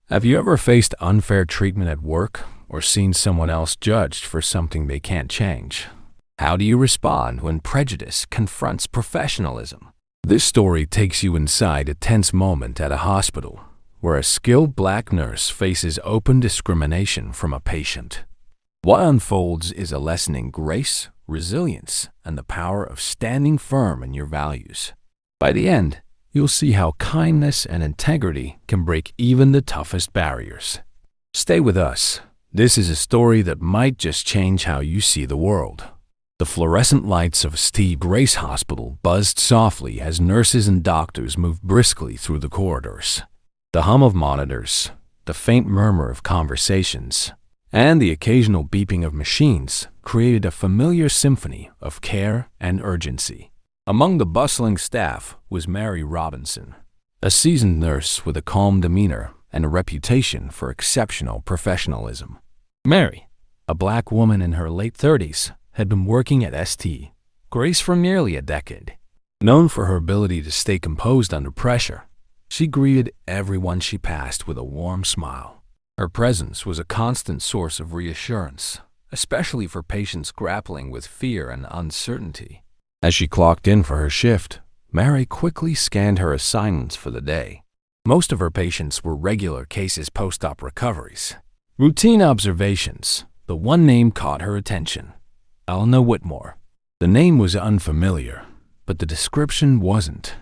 Have you ever faced unfair treatment at work or seen someone else judged for something they can't change? How do you respond when prejudice confronts professionalism? This story takes you inside a tense moment at a hospital where a skilled black nurse faces open discrimination from a patient. What unfolds is a lesson in grace, resilience, and the power of standing firm in your values. By the end, you'll see how kindness and integrity can break even the toughest barriers. Stay with us. This is a story that might just change how you see the world. The fluorescent lights of Steve Grace Hospital buzzed softly as nurses and doctors moved briskly through the corridors. The hum of monitors, the faint murmur of conversations, and the occasional beeping of machines created a familiar symphony of care and urgency. Among the bustling staff was Mary Robinson, a seasoned nurse with a calm demeanor and a reputation for exceptional professionalism. Mary, a black woman in her late 30s, had been working at St. Grace for nearly a decade. Known for her ability to stay composed under pressure, she greeted everyone she passed with a warm smile. Her presence was a constant source of reassurance, especially for patients grappling with fear and uncertainty. As she clocked in for her shift, Mary quickly scanned her assignments for the day. Most of her patients were regular cases post-op recoveries. Routine observations. The one name caught her attention: Eleanor Whitmore. The name was unfamiliar, but the description wasn't.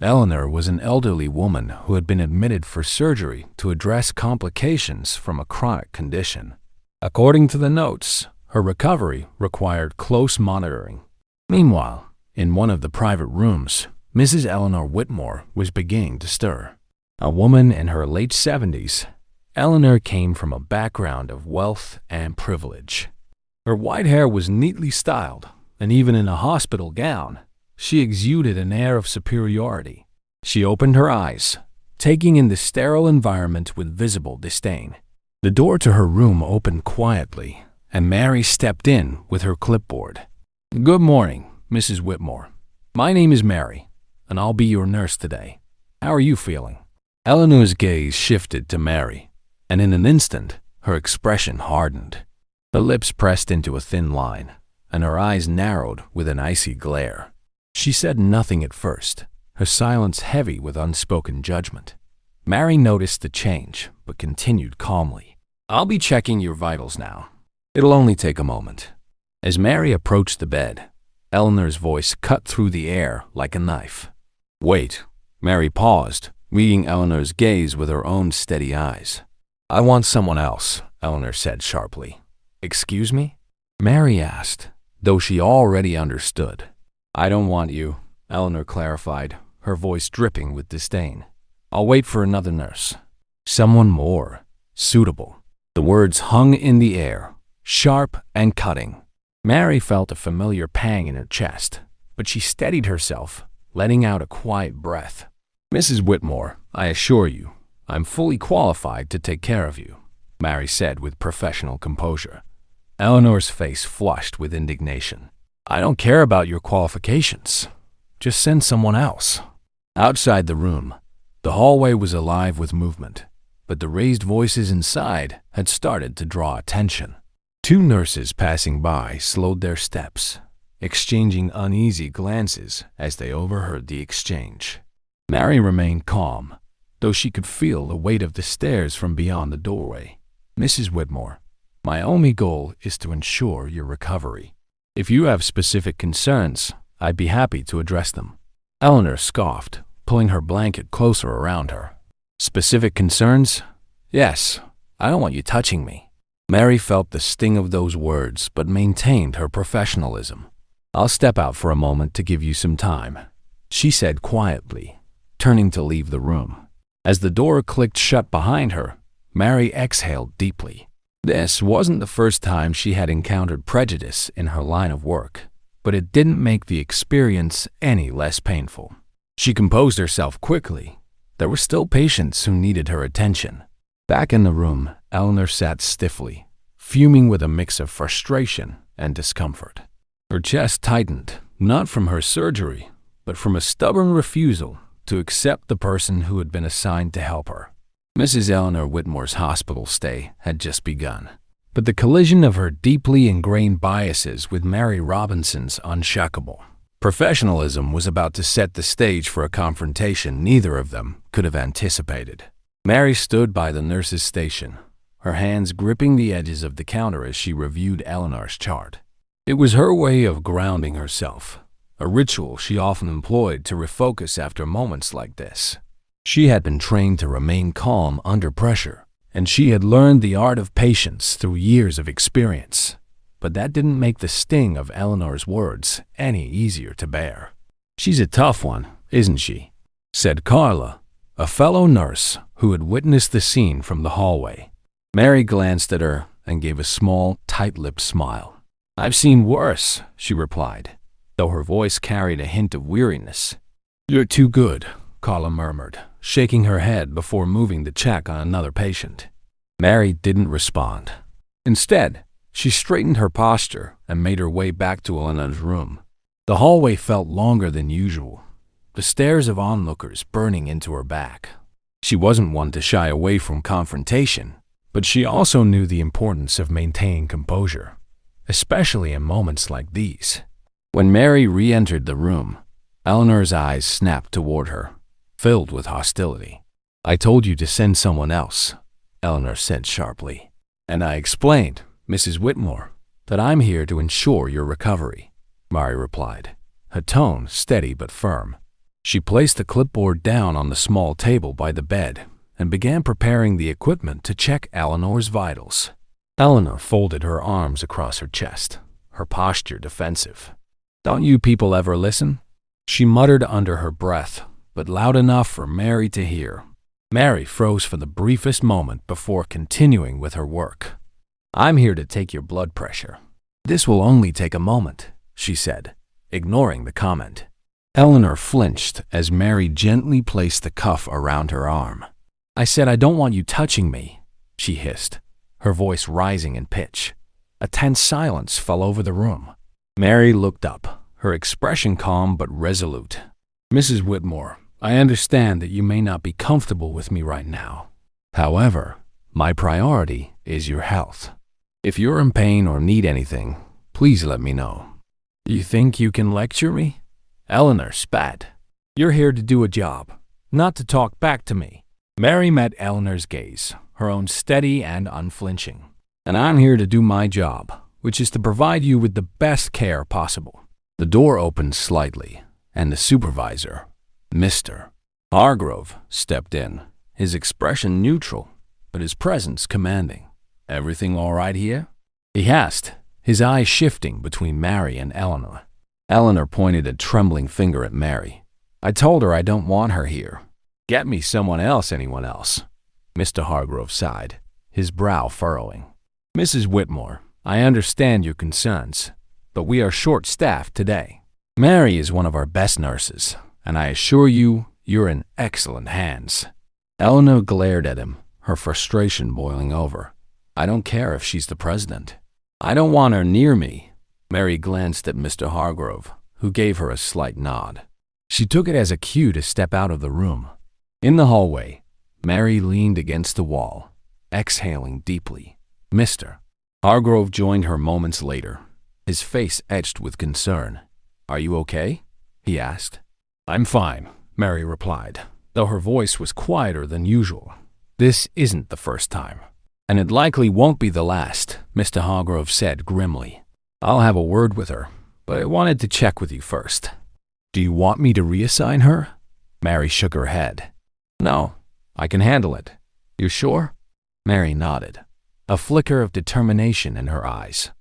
Eleanor was an elderly woman who had been admitted for surgery to address complications from a chronic condition. According to the notes, her recovery required close monitoring. Meanwhile, in one of the private rooms, Mrs. Eleanor Whitmore was beginning to stir. A woman in her late 70s, Eleanor came from a background of wealth and privilege. Her white hair was neatly styled, and even in a hospital gown, she exuded an air of superiority. She opened her eyes, taking in the sterile environment with visible disdain. The door to her room opened quietly, and Mary stepped in with her clipboard. "Good morning, Mrs. Whitmore. My name is Mary, and I'll be your nurse today. How are you feeling?" Eleanor's gaze shifted to Mary, and in an instant, her expression hardened. Her lips pressed into a thin line, and her eyes narrowed with an icy glare. She said nothing at first, her silence heavy with unspoken judgment. Mary noticed the change, but continued calmly. "I'll be checking your vitals now. It'll only take a moment." As Mary approached the bed, Eleanor's voice cut through the air like a knife. "Wait." Mary paused, meeting Eleanor's gaze with her own steady eyes. "I want someone else," Eleanor said sharply. "Excuse me?" Mary asked, though she already understood. "I don't want you," Eleanor clarified, her voice dripping with disdain. "I'll wait for another nurse. Someone more suitable." The words hung in the air, sharp and cutting. Mary felt a familiar pang in her chest, but she steadied herself, letting out a quiet breath. "Mrs. Whitmore, I assure you, I'm fully qualified to take care of you," Mary said with professional composure. Eleanor's face flushed with indignation. "I don't care about your qualifications. Just send someone else." Outside the room, the hallway was alive with movement, but the raised voices inside had started to draw attention. Two nurses passing by slowed their steps, exchanging uneasy glances as they overheard the exchange. Mary remained calm, though she could feel the weight of the stares from beyond the doorway. "Mrs. Whitmore, my only goal is to ensure your recovery. If you have specific concerns, I'd be happy to address them." Eleanor scoffed, pulling her blanket closer around her. "Specific concerns? Yes, I don't want you touching me." Mary felt the sting of those words, but maintained her professionalism. "I'll step out for a moment to give you some time," she said quietly, turning to leave the room. As the door clicked shut behind her, Mary exhaled deeply. This wasn't the first time she had encountered prejudice in her line of work, but it didn't make the experience any less painful. She composed herself quickly. There were still patients who needed her attention. Back in the room, Eleanor sat stiffly, fuming with a mix of frustration and discomfort. Her chest tightened, not from her surgery, but from a stubborn refusal to accept the person who had been assigned to help her. Mrs. Eleanor Whitmore's hospital stay had just begun, but the collision of her deeply ingrained biases with Mary Robinson's unshuckable professionalism was about to set the stage for a confrontation neither of them could have anticipated. Mary stood by the nurse's station, her hands gripping the edges of the counter as she reviewed Eleanor's chart. It was her way of grounding herself, a ritual she often employed to refocus after moments like this. She had been trained to remain calm under pressure, and she had learned the art of patience through years of experience. But that didn't make the sting of Eleanor's words any easier to bear. "She's a tough one, isn't she?" said Carla, a fellow nurse who had witnessed the scene from the hallway. Mary glanced at her and gave a small, tight-lipped smile. "I've seen worse," she replied, though her voice carried a hint of weariness. "You're too good," Carla murmured, shaking her head before moving to check on another patient. Mary didn't respond. Instead, she straightened her posture and made her way back to Eleanor's room. The hallway felt longer than usual, the stares of onlookers burning into her back. She wasn't one to shy away from confrontation, but she also knew the importance of maintaining composure, especially in moments like these. When Mary re-entered the room, Eleanor's eyes snapped toward her, filled with hostility. "I told you to send someone else," Eleanor said sharply. "And I explained, Mrs. Whitmore, that I'm here to ensure your recovery," Mary replied, her tone steady but firm. She placed the clipboard down on the small table by the bed and began preparing the equipment to check Eleanor's vitals. Eleanor folded her arms across her chest, her posture defensive. "Don't you people ever listen?" she muttered under her breath, but loud enough for Mary to hear. Mary froze for the briefest moment before continuing with her work. "I'm here to take your blood pressure. This will only take a moment," she said, ignoring the comment. Eleanor flinched as Mary gently placed the cuff around her arm. "I said I don't want you touching me," she hissed, her voice rising in pitch. A tense silence fell over the room. Mary looked up, her expression calm but resolute. "Mrs. Whitmore, I understand that you may not be comfortable with me right now. However, my priority is your health. If you're in pain or need anything, please let me know." "You think you can lecture me?" Eleanor spat. "You're here to do a job, not to talk back to me." Mary met Eleanor's gaze, her own steady and unflinching. "And I'm here to do my job, which is to provide you with the best care possible." The door opened slightly, and the supervisor, Mr. Hargrove, stepped in, his expression neutral, but his presence commanding. "Everything all right here?" he asked, his eyes shifting between Mary and Eleanor. Eleanor pointed a trembling finger at Mary. "I told her I don't want her here. Get me someone else, anyone else." Mr. Hargrove sighed, his brow furrowing. "Mrs. Whitmore, I understand your concerns, but we are short-staffed today. Mary is one of our best nurses, and I assure you, you're in excellent hands." Eleanor glared at him, her frustration boiling over. "I don't care if she's the president. I don't want her near me." Mary glanced at Mr. Hargrove, who gave her a slight nod. She took it as a cue to step out of the room. In the hallway, Mary leaned against the wall, exhaling deeply. Mr. Hargrove joined her moments later, his face etched with concern. "Are you okay?" he asked. "I'm fine," Mary replied, though her voice was quieter than usual. "This isn't the first time, and it likely won't be the last," Mr. Hargrove said grimly. "I'll have a word with her, but I wanted to check with you first." "Do you want me to reassign her?" Mary shook her head. "No, I can handle it." "You're sure?" Mary nodded, a flicker of determination in her eyes.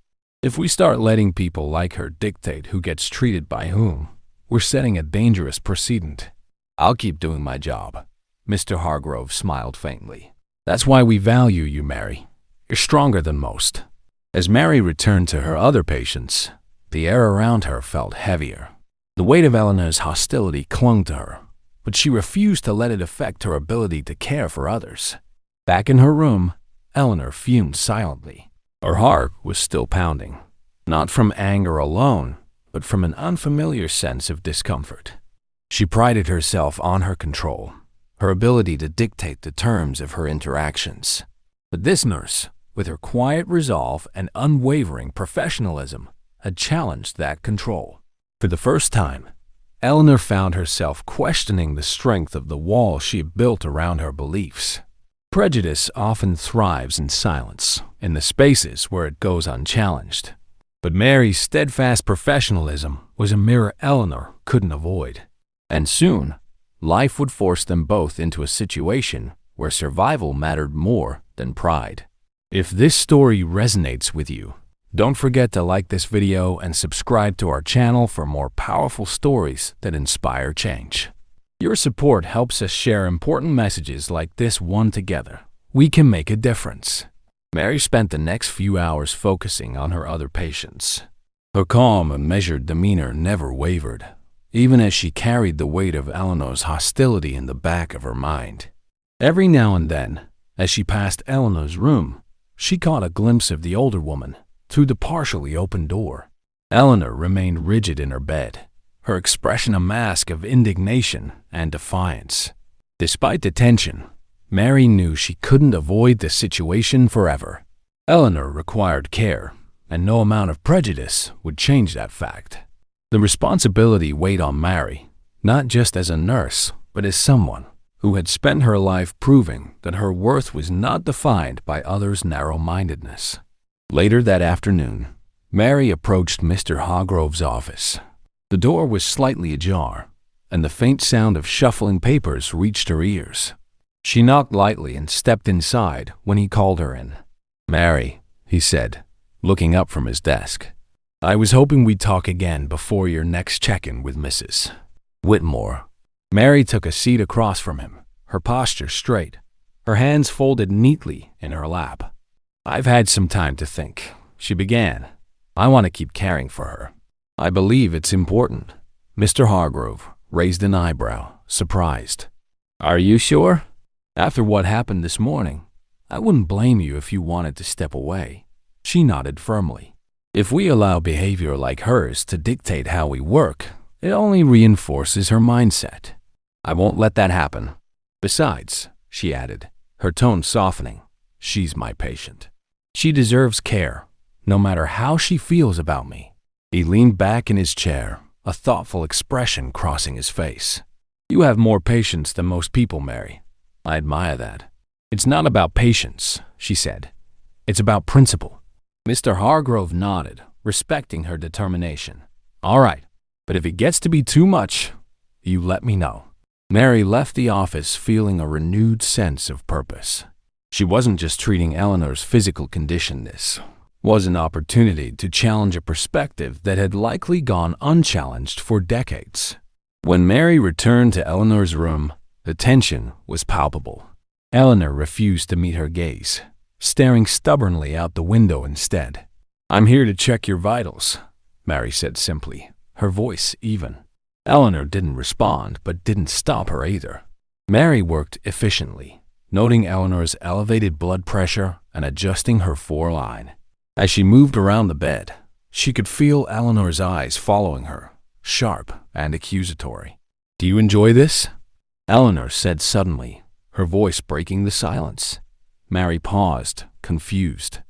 "If we start letting people like her dictate who gets treated by whom, we're setting a dangerous precedent." "I'll keep doing my job." Mr. Hargrove smiled faintly. "That's why we value you, Mary. You're stronger than most." As Mary returned to her other patients, the air around her felt heavier. The weight of Eleanor's hostility clung to her, but she refused to let it affect her ability to care for others. Back in her room, Eleanor fumed silently. Her heart was still pounding, not from anger alone, but from an unfamiliar sense of discomfort. She prided herself on her control, her ability to dictate the terms of her interactions. But this nurse, with her quiet resolve and unwavering professionalism, had challenged that control. For the first time, Eleanor found herself questioning the strength of the wall she had built around her beliefs. Prejudice often thrives in silence, in the spaces where it goes unchallenged. But Mary's steadfast professionalism was a mirror Eleanor couldn't avoid. And soon, life would force them both into a situation where survival mattered more than pride. If this story resonates with you, don't forget to like this video and subscribe to our channel for more powerful stories that inspire change. Your support helps us share important messages like this one together. We can make a difference. Mary spent the next few hours focusing on her other patients. Her calm and measured demeanor never wavered, even as she carried the weight of Eleanor's hostility in the back of her mind. Every now and then, as she passed Eleanor's room, she caught a glimpse of the older woman through the partially open door. Eleanor remained rigid in her bed, her expression a mask of indignation and defiance. Despite the tension, Mary knew she couldn't avoid the situation forever. Eleanor required care, and no amount of prejudice would change that fact. The responsibility weighed on Mary, not just as a nurse, but as someone who had spent her life proving that her worth was not defined by others' narrow-mindedness. Later that afternoon, Mary approached Mr. Hargrove's office. The door was slightly ajar, and the faint sound of shuffling papers reached her ears. She knocked lightly and stepped inside when he called her in. "Mary," he said, looking up from his desk, "I was hoping we'd talk again before your next check-in with Mrs. Whitmore." Mary took a seat across from him, her posture straight, her hands folded neatly in her lap. "I've had some time to think," she began. "I want to keep caring for her. I believe it's important." Mr. Hargrove raised an eyebrow, surprised. "Are you sure? After what happened this morning, I wouldn't blame you if you wanted to step away." She nodded firmly. "If we allow behavior like hers to dictate how we work, it only reinforces her mindset. I won't let that happen. Besides," she added, her tone softening, "she's my patient. She deserves care, no matter how she feels about me." He leaned back in his chair, a thoughtful expression crossing his face. "You have more patience than most people, Mary. I admire that." "It's not about patience," she said. "It's about principle." Mr. Hargrove nodded, respecting her determination. "All right, but if it gets to be too much, you let me know." Mary left the office feeling a renewed sense of purpose. She wasn't just treating Eleanor's physical condition. This was an opportunity to challenge a perspective that had likely gone unchallenged for decades. When Mary returned to Eleanor's room, the tension was palpable. Eleanor refused to meet her gaze, staring stubbornly out the window instead. "I'm here to check your vitals," Mary said simply, her voice even. Eleanor didn't respond, but didn't stop her either. Mary worked efficiently, noting Eleanor's elevated blood pressure and adjusting her foreline. As she moved around the bed, she could feel Eleanor's eyes following her, sharp and accusatory. "Do you enjoy this?" Eleanor said suddenly, her voice breaking the silence. Mary paused, confused.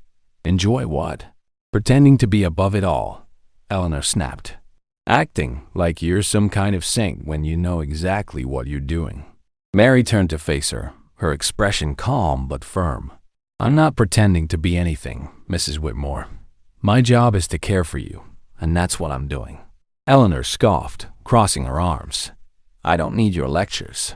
"Enjoy what?" "Pretending to be above it all," Eleanor snapped. "Acting like you're some kind of saint when you know exactly what you're doing." Mary turned to face her, her expression calm but firm. "I'm not pretending to be anything, Mrs. Whitmore. My job is to care for you, and that's what I'm doing." Eleanor scoffed, crossing her arms. "I don't need your lectures."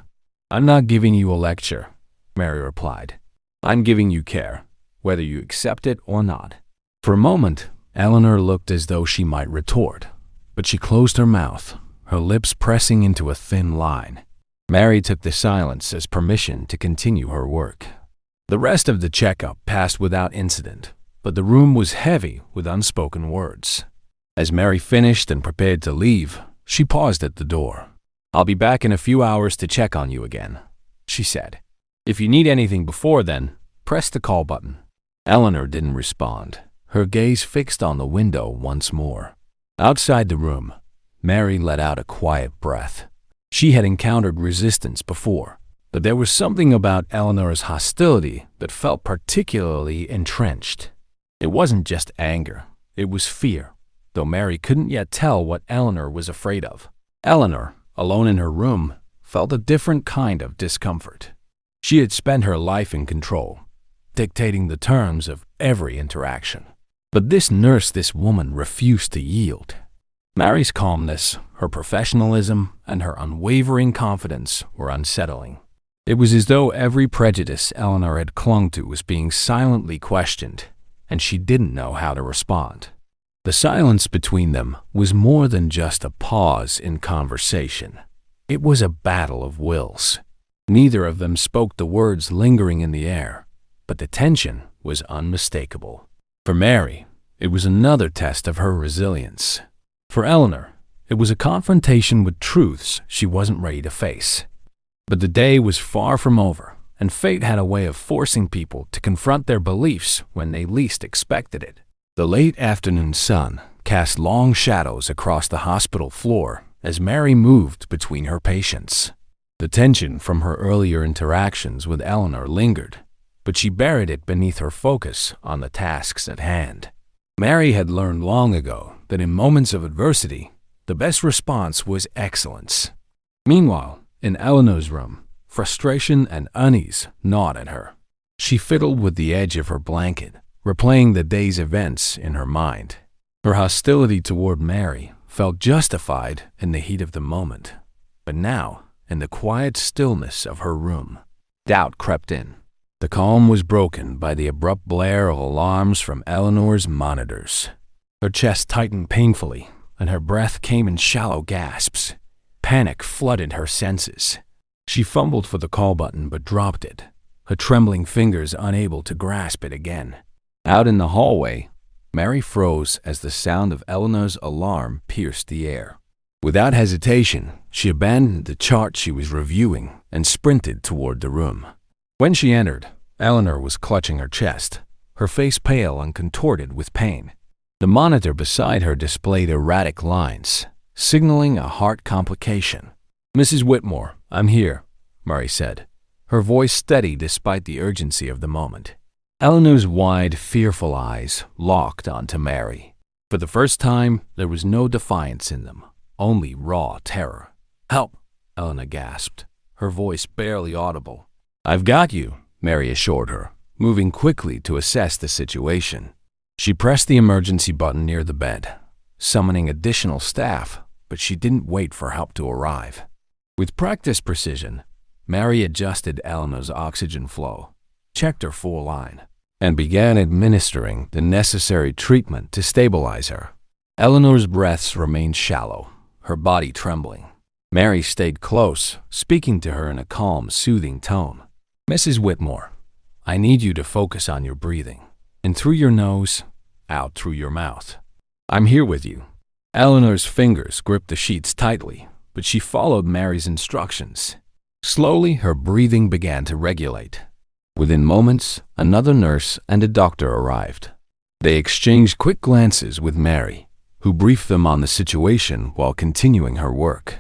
"I'm not giving you a lecture," Mary replied. "I'm giving you care, whether you accept it or not." For a moment, Eleanor looked as though she might retort, but she closed her mouth, her lips pressing into a thin line. Mary took the silence as permission to continue her work. The rest of the checkup passed without incident, but the room was heavy with unspoken words. As Mary finished and prepared to leave, she paused at the door. "I'll be back in a few hours to check on you again," she said. "If you need anything before then, press the call button." Eleanor didn't respond, her gaze fixed on the window once more. Outside the room, Mary let out a quiet breath. She had encountered resistance before, But there was something about Eleanor's hostility that felt particularly entrenched. It wasn't just anger, it was fear, though Mary couldn't yet tell what Eleanor was afraid of. Eleanor, alone in her room, felt a different kind of discomfort. She had spent her life in control, dictating the terms of every interaction. But this woman refused to yield. Mary's calmness, her professionalism, and her unwavering confidence were unsettling. It was as though every prejudice Eleanor had clung to was being silently questioned, and she didn't know how to respond. The silence between them was more than just a pause in conversation. It was a battle of wills. Neither of them spoke the words lingering in the air, but the tension was unmistakable. For Mary, it was another test of her resilience. For Eleanor, it was a confrontation with truths she wasn't ready to face. But the day was far from over, and fate had a way of forcing people to confront their beliefs when they least expected it. The late afternoon sun cast long shadows across the hospital floor as Mary moved between her patients. The tension from her earlier interactions with Eleanor lingered, but she buried it beneath her focus on the tasks at hand. Mary had learned long ago that in moments of adversity, the best response was excellence. Meanwhile, in Eleanor's room, frustration and unease gnawed at her. She fiddled with the edge of her blanket, replaying the day's events in her mind. Her hostility toward Mary felt justified in the heat of the moment, but now, in the quiet stillness of her room, doubt crept in. The calm was broken by the abrupt blare of alarms from Eleanor's monitors. Her chest tightened painfully, and her breath came in shallow gasps. Panic flooded her senses. She fumbled for the call button but dropped it, her trembling fingers unable to grasp it again. Out in the hallway, Mary froze as the sound of Eleanor's alarm pierced the air. Without hesitation, she abandoned the chart she was reviewing and sprinted toward the room. When she entered, Eleanor was clutching her chest, her face pale and contorted with pain. The monitor beside her displayed erratic lines, signaling a heart complication. "Mrs. Whitmore, I'm here," Murray said, her voice steady despite the urgency of the moment. Eleanor's wide, fearful eyes locked onto Mary. For the first time, there was no defiance in them, only raw terror. "Help!" Eleanor gasped, her voice barely audible. "I've got you," Mary assured her, moving quickly to assess the situation. She pressed the emergency button near the bed, summoning additional staff, but she didn't wait for help to arrive. With practiced precision, Mary adjusted Eleanor's oxygen flow, checked her full line, and began administering the necessary treatment to stabilize her. Eleanor's breaths remained shallow, her body trembling. Mary stayed close, speaking to her in a calm, soothing tone. "Mrs. Whitmore, I need you to focus on your breathing, in through your nose, out through your mouth. I'm here with you." Eleanor's fingers gripped the sheets tightly, but she followed Mary's instructions. Slowly, her breathing began to regulate. Within moments, another nurse and a doctor arrived. They exchanged quick glances with Mary, who briefed them on the situation while continuing her work.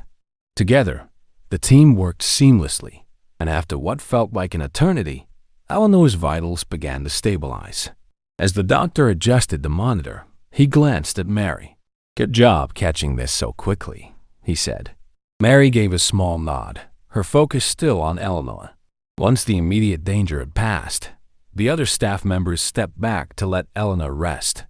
Together, the team worked seamlessly, and after what felt like an eternity, Eleanor's vitals began to stabilize. As the doctor adjusted the monitor, he glanced at Mary. "Good job catching this so quickly," he said. Mary gave a small nod, her focus still on Eleanor. Once the immediate danger had passed, the other staff members stepped back to let Eleanor rest.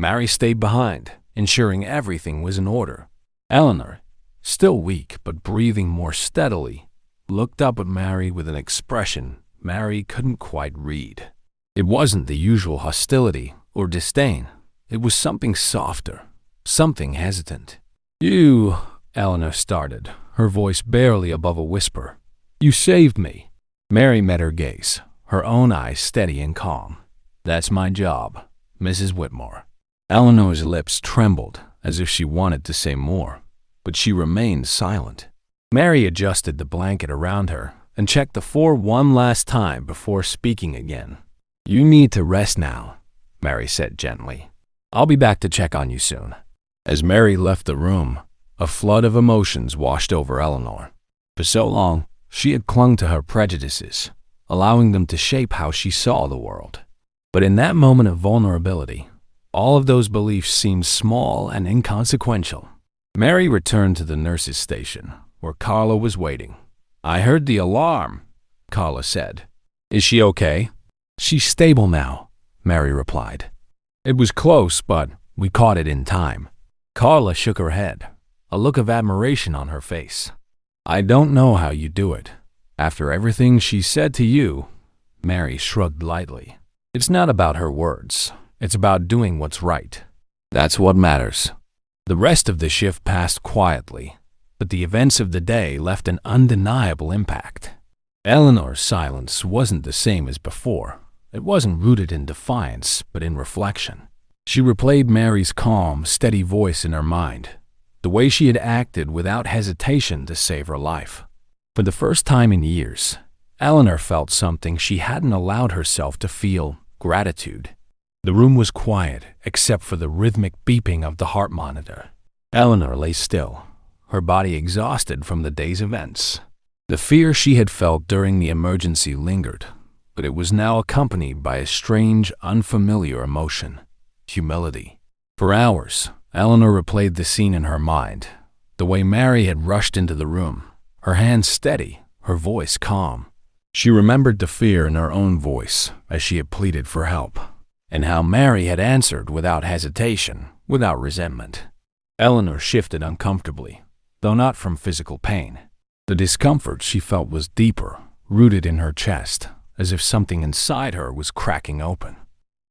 Mary stayed behind, ensuring everything was in order. Eleanor, still weak but breathing more steadily, looked up at Mary with an expression Mary couldn't quite read. It wasn't the usual hostility or disdain. It was something softer, something hesitant. "You," Eleanor started, her voice barely above a whisper. "You saved me." Mary met her gaze, her own eyes steady and calm. "That's my job, Mrs. Whitmore." Eleanor's lips trembled as if she wanted to say more, but she remained silent. Mary adjusted the blanket around her and checked the floor one last time before speaking again. "You need to rest now," Mary said gently. "I'll be back to check on you soon." As Mary left the room, a flood of emotions washed over Eleanor. For so long, She had clung to her prejudices, allowing them to shape how she saw the world. But in that moment of vulnerability, all of those beliefs seemed small and inconsequential. Mary returned to the nurse's station, where Carla was waiting. "I heard the alarm," Carla said. "Is she okay?" "She's stable now," Mary replied. "It was close, but we caught it in time." Carla shook her head, a look of admiration on her face. "I don't know how you do it. After everything she said to you," Mary shrugged lightly. "It's not about her words. It's about doing what's right. That's what matters." The rest of the shift passed quietly, but the events of the day left an undeniable impact. Eleanor's silence wasn't the same as before. It wasn't rooted in defiance, but in reflection. She replayed Mary's calm, steady voice in her mind, the way she had acted without hesitation to save her life. For the first time in years, Eleanor felt something she hadn't allowed herself to feel: gratitude. The room was quiet, except for the rhythmic beeping of the heart monitor. Eleanor lay still, her body exhausted from the day's events. The fear she had felt during the emergency lingered, but it was now accompanied by a strange, unfamiliar emotion: humility. For hours, Eleanor replayed the scene in her mind, the way Mary had rushed into the room, her hands steady, her voice calm. She remembered the fear in her own voice as she had pleaded for help, and how Mary had answered without hesitation, without resentment. Eleanor shifted uncomfortably, though not from physical pain. The discomfort she felt was deeper, rooted in her chest, as if something inside her was cracking open.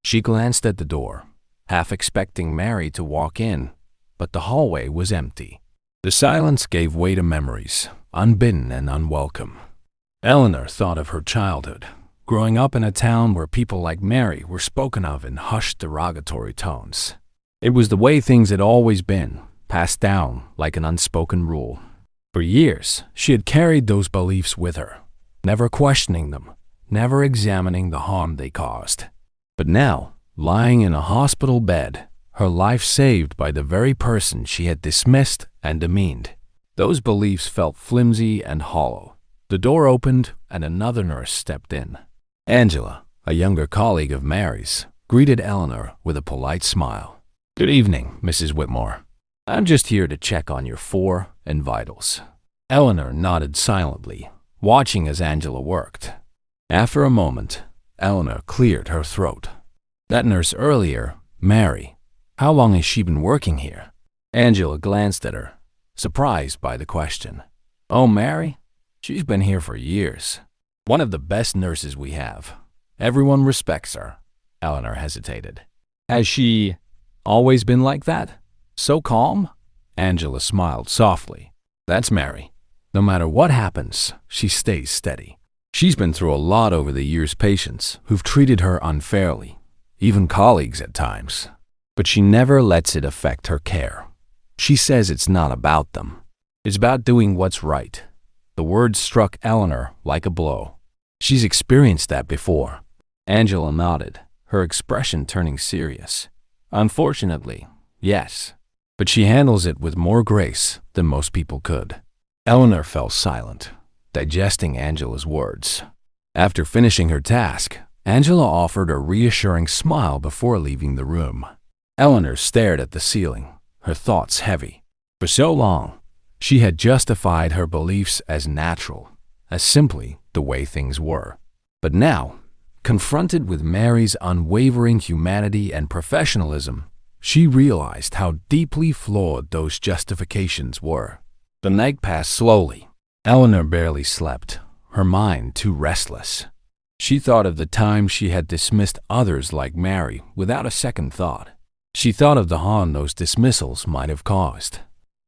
She glanced at the door, half expecting Mary to walk in, but the hallway was empty. The silence gave way to memories, unbidden and unwelcome. Eleanor thought of her childhood, growing up in a town where people like Mary were spoken of in hushed, derogatory tones. It was the way things had always been, passed down like an unspoken rule. For years, she had carried those beliefs with her, never questioning them, never examining the harm they caused. But now, lying in a hospital bed, her life saved by the very person she had dismissed and demeaned, those beliefs felt flimsy and hollow. The door opened and another nurse stepped in. Angela, a younger colleague of Mary's, greeted Eleanor with a polite smile. "Good evening, Mrs. Whitmore. I'm just here to check on your 4 and vitals." Eleanor nodded silently, watching as Angela worked. After a moment, Eleanor cleared her throat. "That nurse earlier, Mary, how long has she been working here?" Angela glanced at her, surprised by the question. "Oh, Mary? She's been here for years. One of the best nurses we have. Everyone respects her." Eleanor hesitated. "Has she always been like that? So calm?" Angela smiled softly. "That's Mary. No matter what happens, she stays steady. She's been through a lot over the years, patients who've treated her unfairly, even colleagues at times. But she never lets it affect her care. She says it's not about them. It's about doing what's right." The words struck Eleanor like a blow. "She's experienced that before." Angela nodded, her expression turning serious. "Unfortunately, yes. But she handles it with more grace than most people could." Eleanor fell silent, digesting Angela's words. After finishing her task, Angela offered a reassuring smile before leaving the room. Eleanor stared at the ceiling, her thoughts heavy. For so long, she had justified her beliefs as natural, as simply the way things were. But now, confronted with Mary's unwavering humanity and professionalism, she realized how deeply flawed those justifications were. The night passed slowly. Eleanor barely slept, her mind too restless. She thought of the time she had dismissed others like Mary without a second thought. She thought of the harm those dismissals might have caused.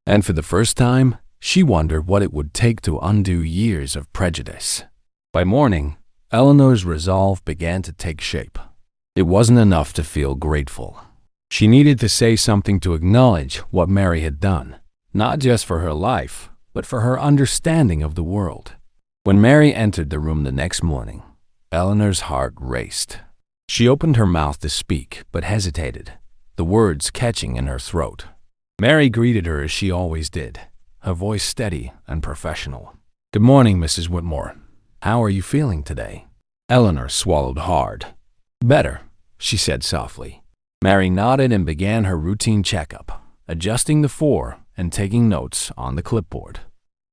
And for the first time, she wondered what it would take to undo years of prejudice. By morning, Eleanor's resolve began to take shape. It wasn't enough to feel grateful. She needed to say something to acknowledge what Mary had done, not just for her life, but for her understanding of the world. When Mary entered the room the next morning, Eleanor's heart raced. She opened her mouth to speak, but hesitated, the words catching in her throat. Mary greeted her as she always did, her voice steady and professional. Good morning, Mrs. Whitmore. How are you feeling today? Eleanor swallowed hard. Better, she said softly. Mary nodded and began her routine checkup, adjusting the 4 and taking notes on the clipboard.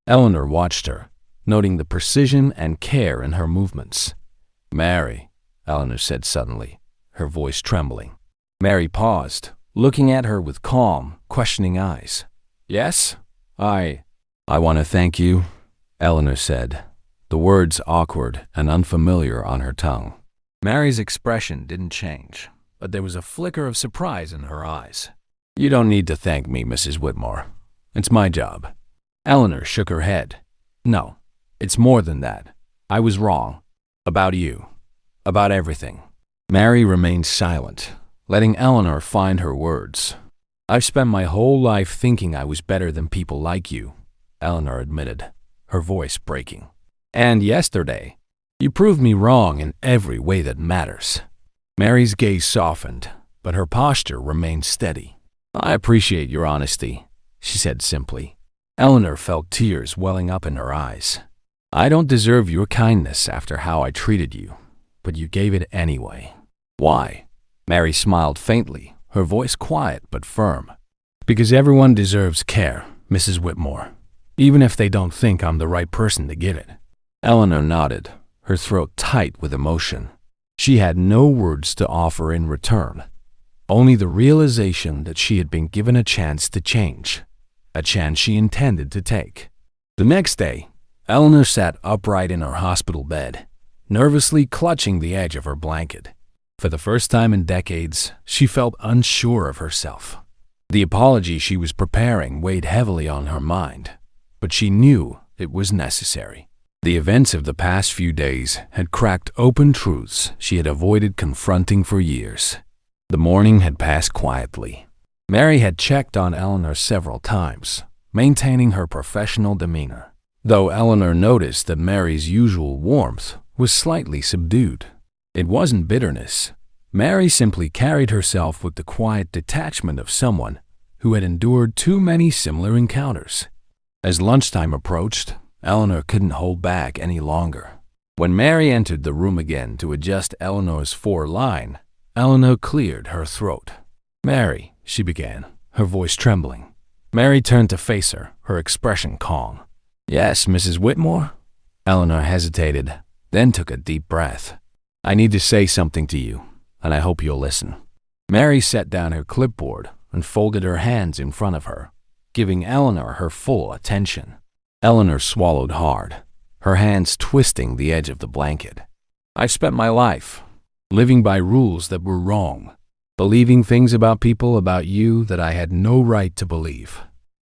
Eleanor watched her, noting the precision and care in her movements. Mary, Eleanor said suddenly, her voice trembling. Mary paused, looking at her with calm, questioning eyes. Yes? I want to thank you, Eleanor said, the words awkward and unfamiliar on her tongue. Mary's expression didn't change, but there was a flicker of surprise in her eyes. You don't need to thank me, Mrs. Whitmore. It's my job. Eleanor shook her head. No, it's more than that. I was wrong. About you. About everything. Mary remained silent, letting Eleanor find her words. I've spent my whole life thinking I was better than people like you, Eleanor admitted, her voice breaking. And yesterday, you proved me wrong in every way that matters. Mary's gaze softened, but her posture remained steady. I appreciate your honesty, she said simply. Eleanor felt tears welling up in her eyes. I don't deserve your kindness after how I treated you, but you gave it anyway. Why? Mary smiled faintly, her voice quiet but firm. Because everyone deserves care, Mrs. Whitmore, even if they don't think I'm the right person to give it. Eleanor nodded, her throat tight with emotion. She had no words to offer in return, only the realization that she had been given a chance to change, a chance she intended to take. The next day, Eleanor sat upright in her hospital bed, nervously clutching the edge of her blanket. For the first time in decades, she felt unsure of herself. The apology she was preparing weighed heavily on her mind, but she knew it was necessary. The events of the past few days had cracked open truths she had avoided confronting for years. The morning had passed quietly. Mary had checked on Eleanor several times, maintaining her professional demeanor, though Eleanor noticed that Mary's usual warmth was slightly subdued. It wasn't bitterness. Mary simply carried herself with the quiet detachment of someone who had endured too many similar encounters. As lunchtime approached, Eleanor couldn't hold back any longer. When Mary entered the room again to adjust Eleanor's 4 line, Eleanor cleared her throat. Mary, she began, her voice trembling. Mary turned to face her, her expression calm. Yes, Mrs. Whitmore? Eleanor hesitated, then took a deep breath. I need to say something to you, and I hope you'll listen. Mary set down her clipboard and folded her hands in front of her, giving Eleanor her full attention. Eleanor swallowed hard, her hands twisting the edge of the blanket. I've spent my life living by rules that were wrong, believing things about people, about you, that I had no right to believe.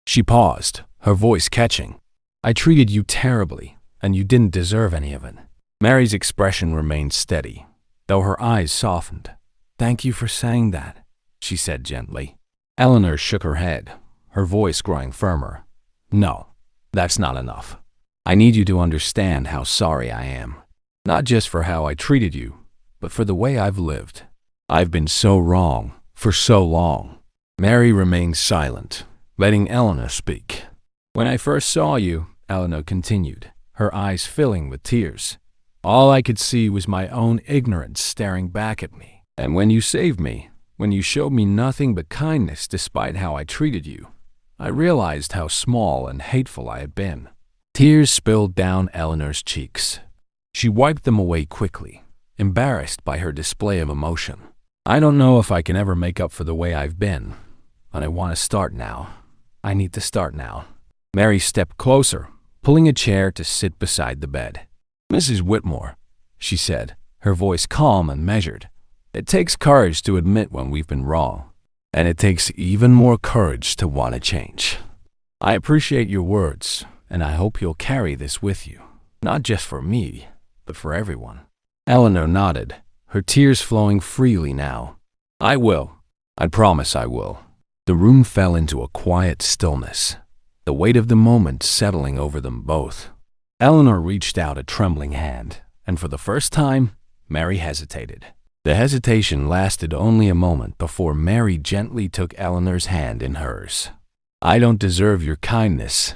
She paused, her voice catching. I treated you terribly, and you didn't deserve any of it. Mary's expression remained steady, though her eyes softened. Thank you for saying that, she said gently. Eleanor shook her head, her voice growing firmer. No, that's not enough. I need you to understand how sorry I am, not just for how I treated you, but for the way I've lived. I've been so wrong for so long. Mary remained silent, letting Eleanor speak. When I first saw you, Eleanor continued, her eyes filling with tears, all I could see was my own ignorance staring back at me. And when you saved me, when you showed me nothing but kindness despite how I treated you, I realized how small and hateful I had been. Tears spilled down Eleanor's cheeks. She wiped them away quickly, embarrassed by her display of emotion. I don't know if I can ever make up for the way I've been, but I want to start now. I need to start now. Mary stepped closer, pulling a chair to sit beside the bed. Mrs. Whitmore, she said, her voice calm and measured. It takes courage to admit when we've been wrong, and it takes even more courage to want to change. I appreciate your words, and I hope you'll carry this with you, not just for me, but for everyone. Eleanor nodded, her tears flowing freely now. I will. I promise I will. The room fell into a quiet stillness, the weight of the moment settling over them both. Eleanor reached out a trembling hand, and for the first time, Mary hesitated. The hesitation lasted only a moment before Mary gently took Eleanor's hand in hers. I don't deserve your kindness,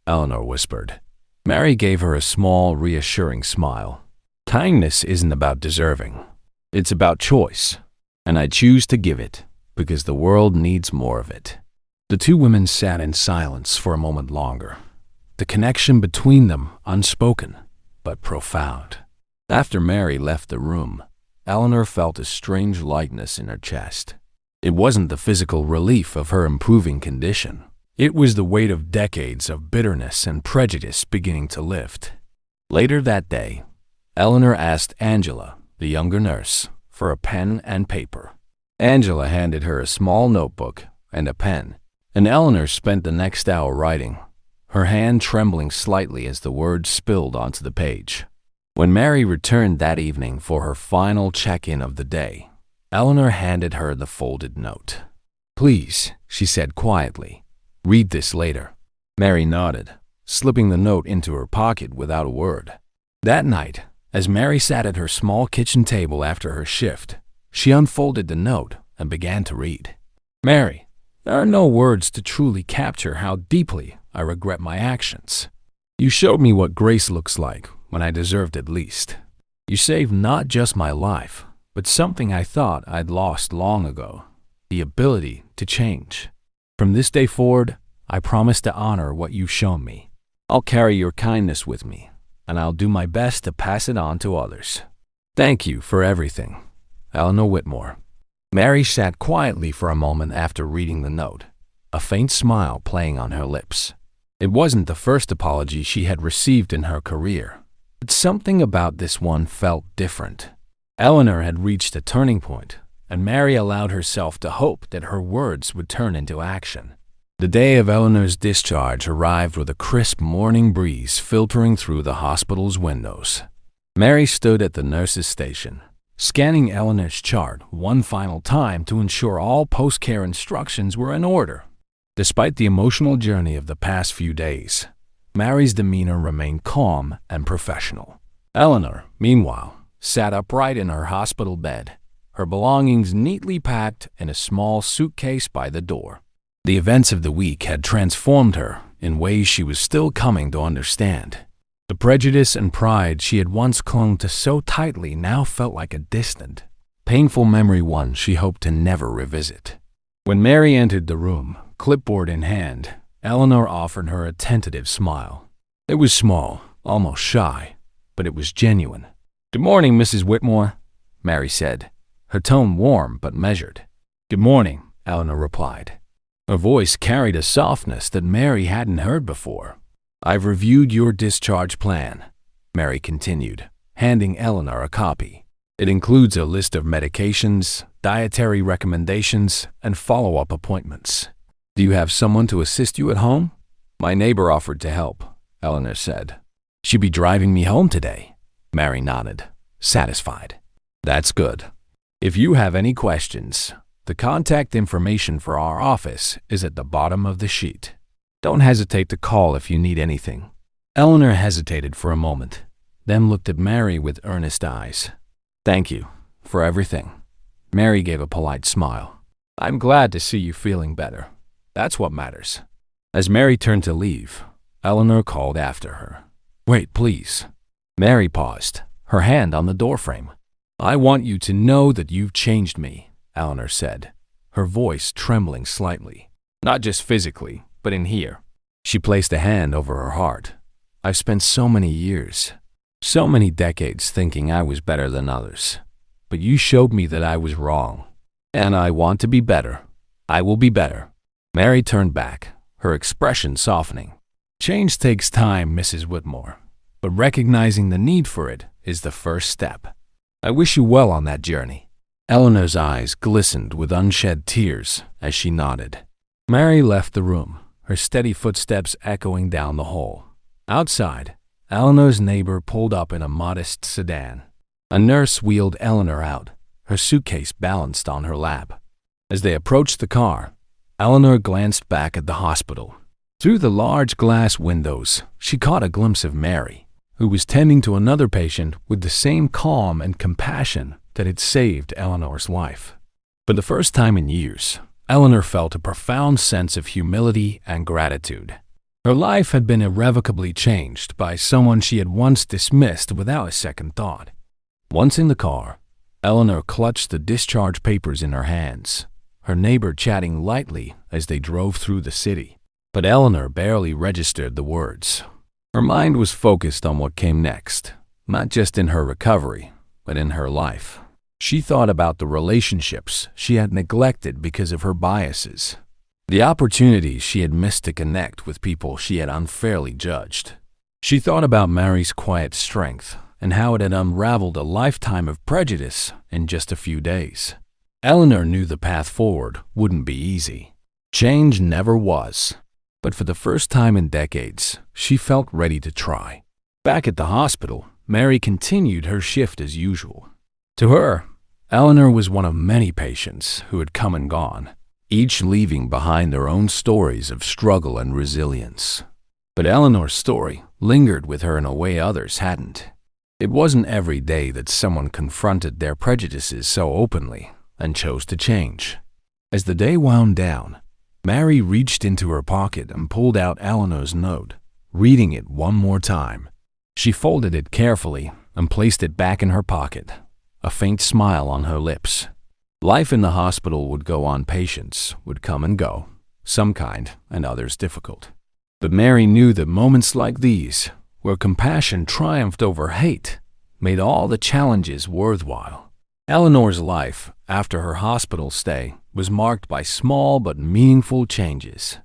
Eleanor whispered. Mary gave her a small, reassuring smile. Kindness isn't about deserving. It's about choice, and I choose to give it because the world needs more of it. The two women sat in silence for a moment longer, the connection between them unspoken but profound. After Mary left the room, Eleanor felt a strange lightness in her chest. It wasn't the physical relief of her improving condition. It was the weight of decades of bitterness and prejudice beginning to lift. Later that day, Eleanor asked Angela, the younger nurse, for a pen and paper. Angela handed her a small notebook and a pen, and Eleanor spent the next hour writing, her hand trembling slightly as the words spilled onto the page. When Mary returned that evening for her final check-in of the day, Eleanor handed her the folded note. "Please," she said quietly, "read this later." Mary nodded, slipping the note into her pocket without a word. That night, as Mary sat at her small kitchen table after her shift, she unfolded the note and began to read. "Mary, there are no words to truly capture how deeply I regret my actions. You showed me what grace looks like when I deserved it least. You saved not just my life, but something I thought I'd lost long ago, the ability to change. From this day forward, I promise to honor what you've shown me. I'll carry your kindness with me, and I'll do my best to pass it on to others. Thank you for everything. Eleanor Whitmore." Mary sat quietly for a moment after reading the note, a faint smile playing on her lips. It wasn't the first apology she had received in her career, but something about this one felt different. Eleanor had reached a turning point, and Mary allowed herself to hope that her words would turn into action. The day of Eleanor's discharge arrived with a crisp morning breeze filtering through the hospital's windows. Mary stood at the nurse's station, scanning Eleanor's chart one final time to ensure all post-care instructions were in order. Despite the emotional journey of the past few days, Mary's demeanor remained calm and professional. Eleanor, meanwhile, sat upright in her hospital bed, her belongings neatly packed in a small suitcase by the door. The events of the week had transformed her in ways she was still coming to understand. The prejudice and pride she had once clung to so tightly now felt like a distant, painful memory, one she hoped to never revisit. When Mary entered the room, clipboard in hand, Eleanor offered her a tentative smile. It was small, almost shy, but it was genuine. "Good morning, Mrs. Whitmore," Mary said, her tone warm but measured. "Good morning," Eleanor replied. Her voice carried a softness that Mary hadn't heard before. "I've reviewed your discharge plan," Mary continued, handing Eleanor a copy. "It includes a list of medications, dietary recommendations, and follow-up appointments. Do you have someone to assist you at home?" "My neighbor offered to help," Eleanor said. "She'd be driving me home today." Mary nodded, satisfied. "That's good. If you have any questions, the contact information for our office is at the bottom of the sheet. Don't hesitate to call if you need anything." Eleanor hesitated for a moment, then looked at Mary with earnest eyes. "Thank you for everything." Mary gave a polite smile. "I'm glad to see you feeling better. That's what matters." As Mary turned to leave, Eleanor called after her. "Wait, please." Mary paused, her hand on the doorframe. "I want you to know that you've changed me," Eleanor said, her voice trembling slightly. "Not just physically, but in here." She placed a hand over her heart. "I've spent so many years, so many decades thinking I was better than others. But you showed me that I was wrong. And I want to be better. I will be better." Mary turned back, her expression softening. "Change takes time, Mrs. Whitmore, but recognizing the need for it is the first step. I wish you well on that journey." Eleanor's eyes glistened with unshed tears as she nodded. Mary left the room, her steady footsteps echoing down the hall. Outside, Eleanor's neighbor pulled up in a modest sedan. A nurse wheeled Eleanor out, her suitcase balanced on her lap. As they approached the car, Eleanor glanced back at the hospital. Through the large glass windows, she caught a glimpse of Mary, who was tending to another patient with the same calm and compassion that had saved Eleanor's life. For the first time in years, Eleanor felt a profound sense of humility and gratitude. Her life had been irrevocably changed by someone she had once dismissed without a second thought. Once in the car, Eleanor clutched the discharge papers in her hands, her neighbor chatting lightly as they drove through the city. But Eleanor barely registered the words. Her mind was focused on what came next, not just in her recovery, but in her life. She thought about the relationships she had neglected because of her biases, the opportunities she had missed to connect with people she had unfairly judged. She thought about Mary's quiet strength and how it had unraveled a lifetime of prejudice in just a few days. Eleanor knew the path forward wouldn't be easy. Change never was. But for the first time in decades, she felt ready to try. Back at the hospital, Mary continued her shift as usual. To her, Eleanor was one of many patients who had come and gone, each leaving behind their own stories of struggle and resilience. But Eleanor's story lingered with her in a way others hadn't. It wasn't every day that someone confronted their prejudices so openly and chose to change. As the day wound down, Mary reached into her pocket and pulled out Eleanor's note, reading it one more time. She folded it carefully and placed it back in her pocket, a faint smile on her lips. Life in the hospital would go on. Patients would come and go, some kind and others difficult. But Mary knew that moments like these, where compassion triumphed over hate, made all the challenges worthwhile. Eleanor's life after her hospital stay was marked by small but meaningful changes.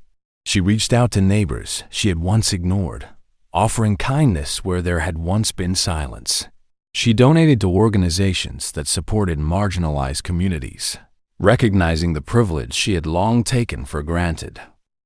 She reached out to neighbors she had once ignored, offering kindness where there had once been silence. She donated to organizations that supported marginalized communities, recognizing the privilege she had long taken for granted.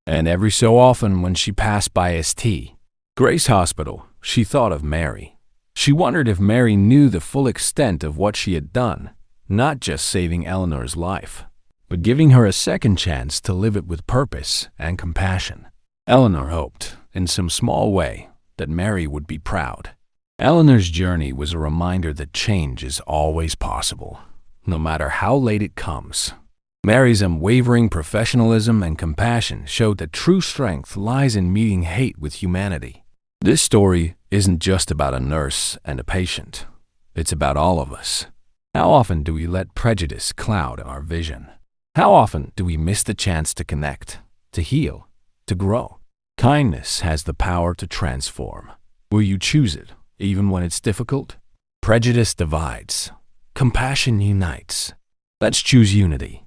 And every so often when she passed by St. Grace Hospital, she thought of Mary. She wondered if Mary knew the full extent of what she had done, not just saving Eleanor's life, but giving her a second chance to live it with purpose and compassion. Eleanor hoped, in some small way, that Mary would be proud. Eleanor's journey was a reminder that change is always possible, no matter how late it comes. Mary's unwavering professionalism and compassion showed that true strength lies in meeting hate with humanity. This story isn't just about a nurse and a patient. It's about all of us. How often do we let prejudice cloud our vision? How often do we miss the chance to connect, to heal, to grow? Kindness has the power to transform. Will you choose it, even when it's difficult? Prejudice divides. Compassion unites. Let's choose unity.